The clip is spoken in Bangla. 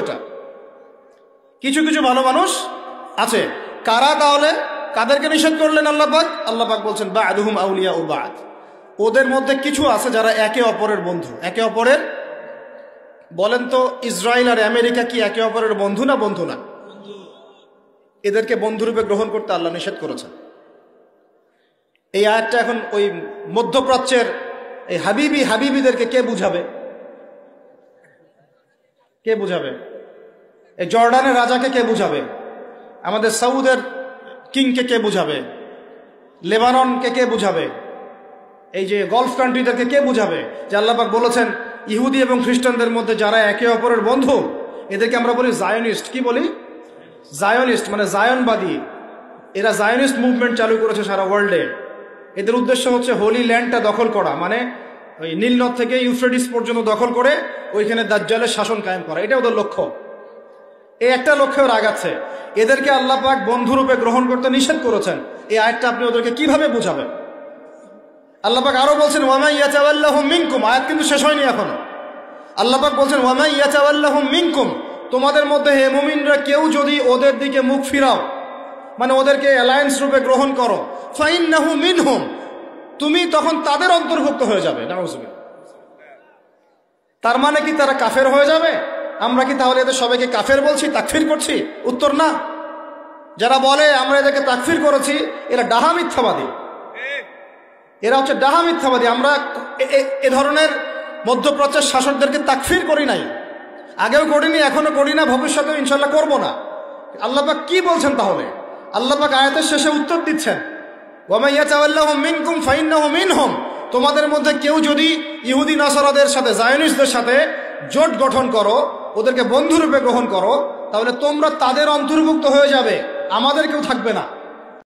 এটা। কিছু কিছু ভালো মানুষ আছে। কারা তাহলে? কাদেরকে নিষেধ করলেন আল্লাহ পাক? আল্লাহ পাক বলছেন বা'দুহুম আউলিয়াউ বা'দ, ওদের মধ্যে কিছু আছে যারা একে অপরের বন্ধু। একে অপরের, বলেন তো ইসরায়েল আর আমেরিকা কি একে অপরের বন্ধু না বন্ধু না? এদেরকে বন্ধুরূপে গ্রহণ করতে আল্লাহ নিষেধ করেছেন। এই আয়াতটা এখন ওই মধ্যপ্রাচ্যের এই হাবিবিদেরকে কে বুঝাবে? কে বুঝাবে? এই জর্ডানের রাজাকে কে বুঝাবে? আমাদের সৌদের কিংকে কে বুঝাবে? লেবাননকে কে বুঝাবে? এই যে গলফ কান্ট্রিদেরকে কে বুঝাবে যে আল্লাহ পাক বলেছেন ইহুদি এবং খ্রিস্টানদের মধ্যে যারা একে অপরের বন্ধু, এদেরকে আমরা বলি জায়নিস্ট। কি বলি? জায়নিস্ট, মানে জায়নবাদী। এরা জায়নিস্ট মুভমেন্ট চালু করেছে সারা ওয়ার্ল্ডে। এদের উদ্দেশ্য হচ্ছে হোলি ল্যান্ডটা দখল করা, মানে ওই নীলনদ থেকে ইউফ্রেটিস পর্যন্ত দখল করে ওইখানে দাজ্জালের শাসন কায়েম করা। এটা ওদের লক্ষ্য। এই একটা লক্ষ্যেও আগাচ্ছে। এদেরকে আল্লাহ পাক বন্ধুরূপে গ্রহণ করতে নিষেধ করেছেন। এই আয়াতটা আপনি ওদেরকে কিভাবে বুঝাবেন? আল্লাহ পাক আরো বলছেন ওয়া মান ইয়াতাওয়াল্লাহুম মিনকুম, আয়াত কিন্তু শেষ হয়নি এখনো। আল্লাহ পাক বলছেন ওয়া মান ইয়াতাওয়াল্লাহুম মিনকুম, তোমাদের মধ্যে হে মুমিনরা কেউ যদি ওদের দিকে মুখ ফিরাও, মানে ওদেরকে অ্যালায়েন্স রূপে গ্রহণ করো, ফাইন্নাহু মিনহুম, তুমি তখন তাদের অন্তর্ভুক্ত হয়ে যাবে। নাউযুবিল্লাহ। তার মানে কি তারা কাফের হয়ে যাবে? আমরা কি তাহলে এদের সবাইকে কাফের বলছি, তাকফির করছি? উত্তর না। যারা বলে আমরা এদেরকে তাকফির করেছি, এরা ডাহা মিথ্যাবাদী। এরা হচ্ছে ডাহা মিথ্যাবাদী। আমরা এ ধরনের মধ্যপ্রাচ্যের শাসকদেরকে তাকফির করি নাই, আগেও করিনি, এখনো করি না, ভবিষ্যতেও ইনশাল্লাহ করবো না। আল্লাহ পাক কি বলছেন তাহলে? আল্লাহ পাক আয়াতের শেষে উত্তর দিচ্ছেন ওয়া মান ইয়াতাওয়াল্লাহুম মিনকুম ফাইন্নাহু মিনহুম, তোমাদের মধ্যে কেউ যদি ইহুদি নাসারাদের সাথে, জায়নিস্টদের সাথে জোট গঠন করো, ওদেরকে বন্ধুরূপে গ্রহণ করো, তাহলে তোমরা তাদের অন্তর্ভুক্ত হয়ে যাবে, আমাদের কেউ থাকবে না।